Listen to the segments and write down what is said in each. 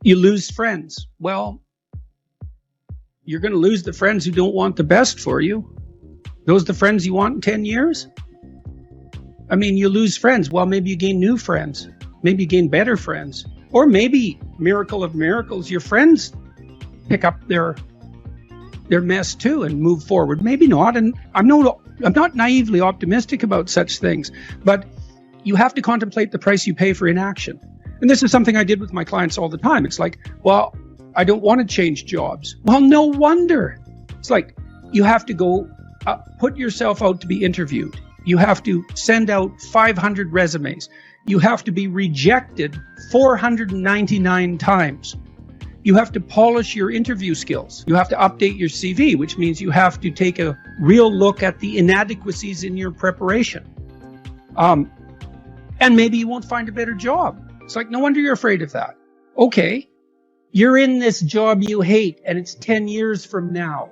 You lose friends. Well, you're going to lose the friends who don't want the best for you. Those the friends you want in 10 years? I mean, you lose friends. Well, maybe you gain new friends. Maybe you gain better friends. Or maybe, miracle of miracles, your friends pick up their mess too and move forward. Maybe not. And I'm not naively optimistic about such things. But you have to contemplate the price you pay for inaction. And this is something I did with my clients all the time. It's like, well, I don't want to change jobs. Well, no wonder. It's like you have to go put yourself out to be interviewed. You have to send out 500 resumes. You have to be rejected 499 times. You have to polish your interview skills. You have to update your CV, which means you have to take a real look at the inadequacies in your preparation. And maybe you won't find a better job. It's like, no wonder you're afraid of that. Okay, you're in this job you hate, and it's 10 years from now.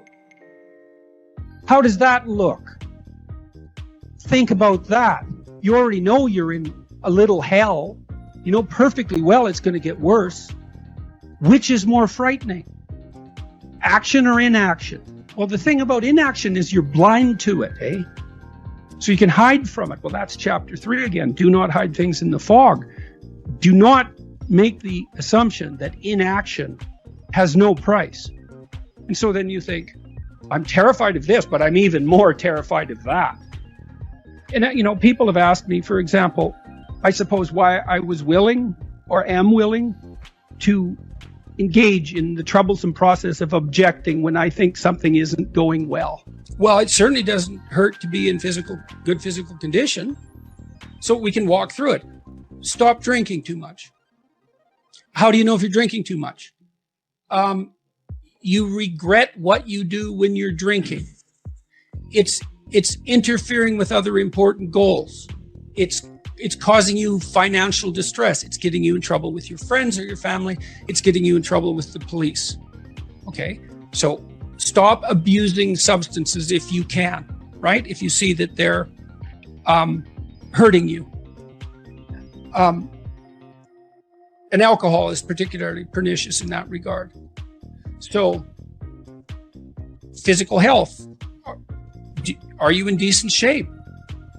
How does that look? Think about that. You already know you're in a little hell. You know perfectly well it's going to get worse. Which is more frightening? Action or inaction? Well, the thing about inaction is you're blind to it, eh? So you can hide from it. Well, that's chapter 3 again. Do not hide things in the fog. Do not make the assumption that inaction has no price. And so then you think, I'm terrified of this, but I'm even more terrified of that. And, you know, people have asked me, for example, I suppose why I was willing or am willing to engage in the troublesome process of objecting when I think something isn't going well. Well, it certainly doesn't hurt to be in good physical condition, so we can walk through it. Stop drinking too much. How do you know if you're drinking too much? You regret what you do when you're drinking. It's interfering with other important goals. It's causing you financial distress. It's getting you in trouble with your friends or your family. It's getting you in trouble with the police. Okay, so stop abusing substances if you can, right? If you see that they're hurting you. And alcohol is particularly pernicious in that regard. So, physical health. Are you in decent shape?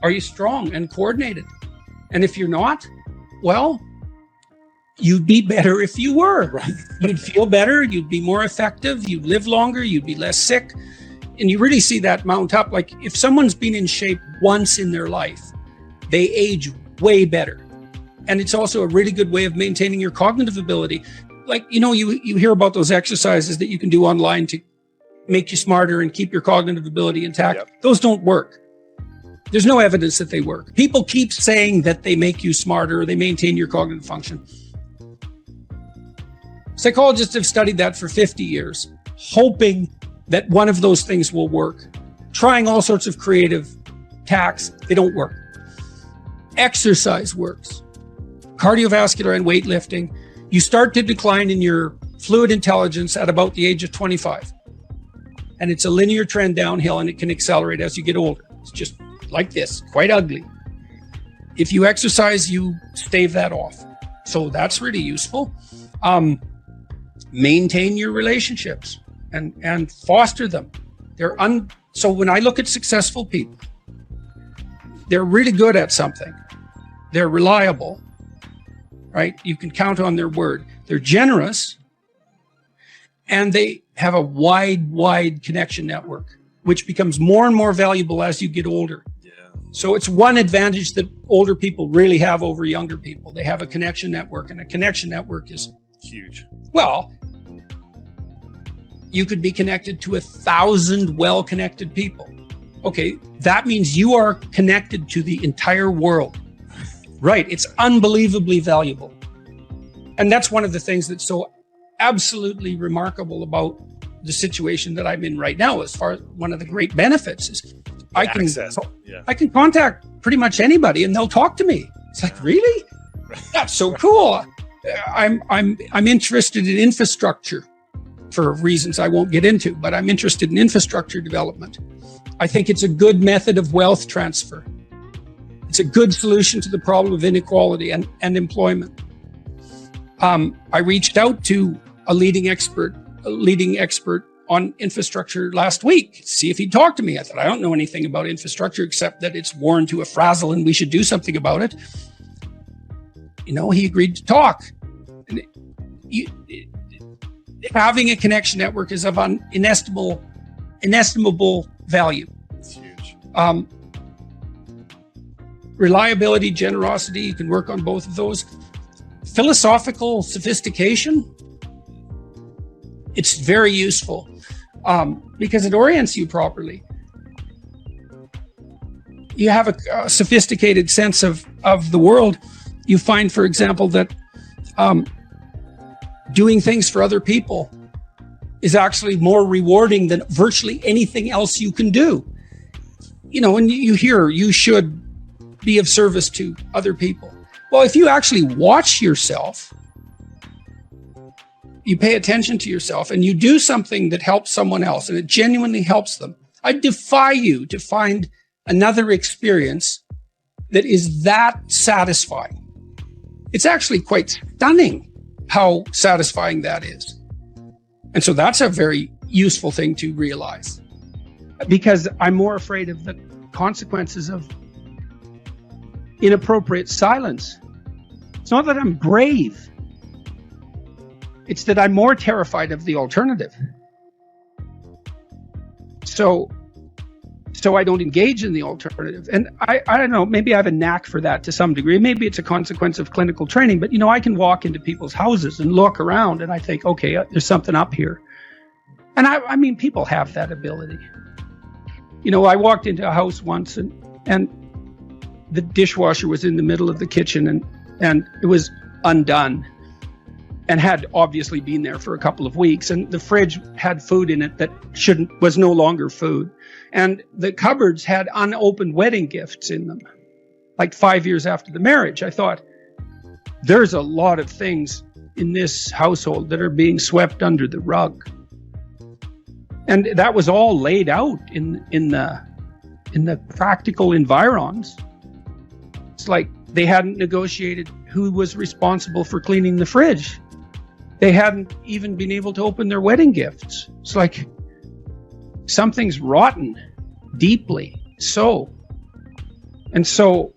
Are you strong and coordinated? And if you're not, well, you'd be better if you were. Right. You'd feel better, you'd be more effective, you'd live longer, you'd be less sick. And you really see that mount up. Like if someone's been in shape once in their life, they age way better. And it's also a really good way of maintaining your cognitive ability. Like, you know, you hear about those exercises that you can do online to make you smarter and keep your cognitive ability intact. Yep. Those don't work. There's no evidence that they work. People keep saying that they make you smarter or they maintain your cognitive function. Psychologists have studied that for 50 years, hoping that one of those things will work. Trying all sorts of creative tacks, they don't work. Exercise works. Cardiovascular and weightlifting, you start to decline in your fluid intelligence at about the age of 25. And it's a linear trend downhill, and it can accelerate as you get older. It's just like this, quite ugly. If you exercise, you stave that off. So that's really useful. Maintain your relationships and foster them. So when I look at successful people, they're really good at something. They're reliable, right? You can count on their word. They're generous, and they have a wide connection network, which becomes more and more valuable as you get older. Yeah. So it's one advantage that older people really have over younger people. They have a connection network, and a connection network is huge. Well, you could be connected to 1,000 well-connected people. Okay, that means you are connected to the entire world. Right, it's unbelievably valuable. And that's one of the things that's so absolutely remarkable about the situation that I'm in right now. As far as one of the great benefits is I can contact pretty much anybody and they'll talk to me. It's like, really? That's so cool. I'm interested in infrastructure for reasons I won't get into, but I'm interested in infrastructure development. I think it's a good method of wealth transfer. It's a good solution to the problem of inequality and employment. I reached out to a leading expert on infrastructure last week, see if he'd talk to me. I thought, I don't know anything about infrastructure except that it's worn to a frazzle and we should do something about it. He agreed to talk. And having a connection network is of inestimable value. It's huge. Reliability, generosity, you can work on both of those. Philosophical sophistication, it's very useful because it orients you properly. You have a sophisticated sense of the world. You find, for example, that doing things for other people is actually more rewarding than virtually anything else you can do. And you hear you should be of service to other people. Well, if you actually watch yourself, you pay attention to yourself and you do something that helps someone else and it genuinely helps them, I defy you to find another experience that is that satisfying. It's actually quite stunning how satisfying that is. And so that's a very useful thing to realize. Because I'm more afraid of the consequences of inappropriate silence. It's not that I'm brave. It's that I'm more terrified of the alternative. So I don't engage in the alternative. And I don't know, maybe I have a knack for that to some degree. Maybe it's a consequence of clinical training, but I can walk into people's houses and look around and I think, okay, there's something up here. And I mean, people have that ability. I walked into a house once and the dishwasher was in the middle of the kitchen and it was undone and had obviously been there for a couple of weeks. And the fridge had food in it that was no longer food. And the cupboards had unopened wedding gifts in them, like 5 years after the marriage. I thought, there's a lot of things in this household that are being swept under the rug. And that was all laid out in the practical environs. It's like they hadn't negotiated who was responsible for cleaning the fridge. They hadn't even been able to open their wedding gifts. It's like something's rotten, deeply so. And so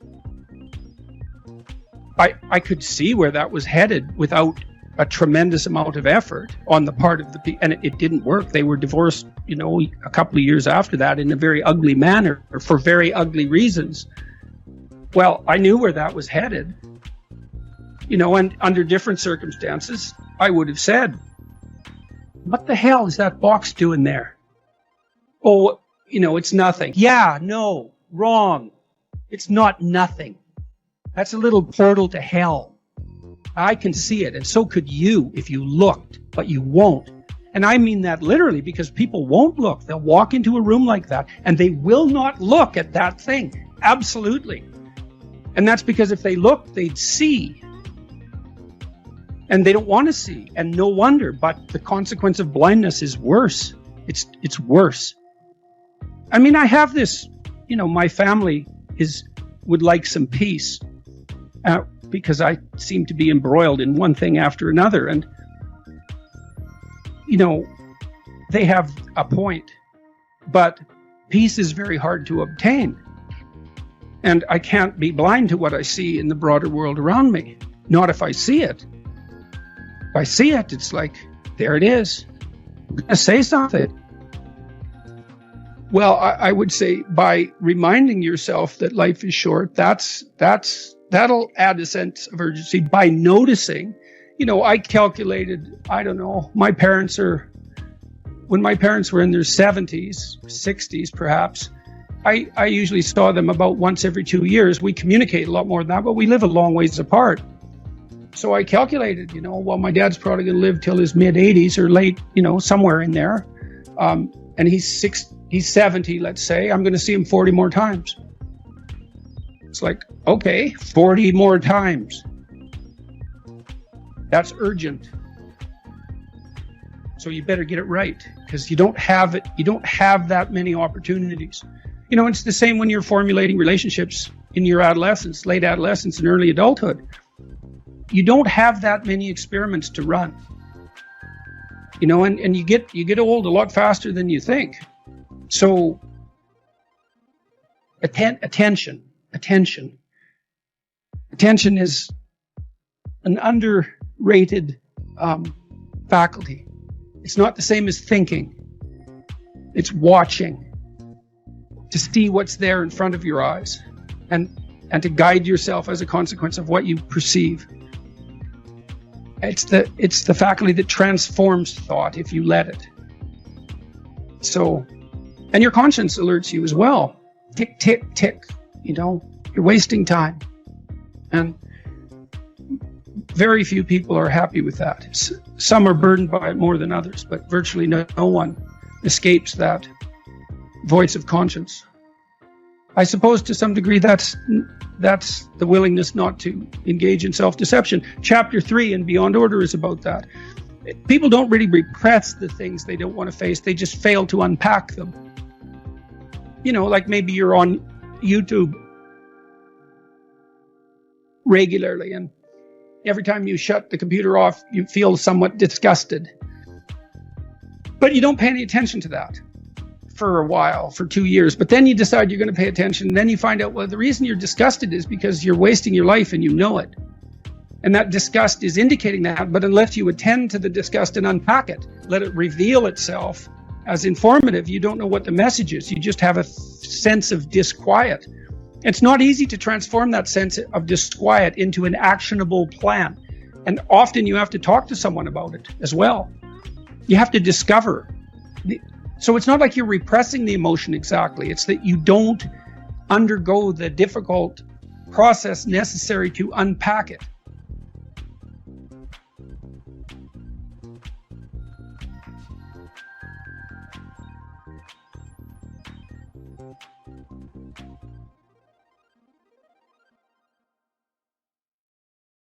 I could see where that was headed without a tremendous amount of effort on the part of the people. And it didn't work. They were divorced, a couple of years after that in a very ugly manner or for very ugly reasons. Well, I knew where that was headed, and under different circumstances, I would have said, what the hell is that box doing there? Oh, it's nothing. Yeah, no, wrong. It's not nothing. That's a little portal to hell. I can see it, and so could you if you looked, but you won't. And I mean that literally, because people won't look. They'll walk into a room like that, and they will not look at that thing. Absolutely. And that's because if they look, they'd see. And they don't want to see, and no wonder, but the consequence of blindness is worse. It's worse. I mean, I have this, my family would like some peace because I seem to be embroiled in one thing after another. And, they have a point, but peace is very hard to obtain. And I can't be blind to what I see in the broader world around me. Not if I see it. If I see it, it's like, there it is. I'm going to say something. Well, I would say by reminding yourself that life is short, that'll add a sense of urgency. By noticing, I calculated, I don't know, when my parents were in their 70s, 60s perhaps, I usually saw them about once every 2 years. We communicate a lot more than that, but we live a long ways apart. So I calculated, well, my dad's probably going to live till his mid-80s or late, somewhere in there. And he's 70, let's say. I'm going to see him 40 more times. It's like, okay, 40 more times. That's urgent. So you better get it right, because you don't have it. You don't have that many opportunities. It's the same when you're formulating relationships in your adolescence, late adolescence, and early adulthood. you don't have that many experiments to run. And you get old a lot faster than you think. So attention is an underrated faculty. It's not the same as thinking. It's watching, to see what's there in front of your eyes, and to guide yourself as a consequence of what you perceive. It's the faculty that transforms thought if you let it. So, and your conscience alerts you as well. Tick, tick, tick. You're wasting time. And very few people are happy with that. Some are burdened by it more than others, but virtually no one escapes that voice of conscience. I suppose to some degree that's the willingness not to engage in self-deception. Chapter 3 in Beyond Order is about that. People don't really repress the things they don't want to face, they just fail to unpack them. Like maybe you're on YouTube regularly, and every time you shut the computer off, you feel somewhat disgusted. But you don't pay any attention to that for a while, for 2 years. But then you decide you're going to pay attention, and then you find out, well, the reason you're disgusted is because you're wasting your life and you know it. And that disgust is indicating that, but unless you attend to the disgust and unpack it, let it reveal itself as informative, you don't know what the message is. You just have a sense of disquiet. It's not easy to transform that sense of disquiet into an actionable plan. And often you have to talk to someone about it as well. You have to discover. So it's not like you're repressing the emotion exactly. It's that you don't undergo the difficult process necessary to unpack it.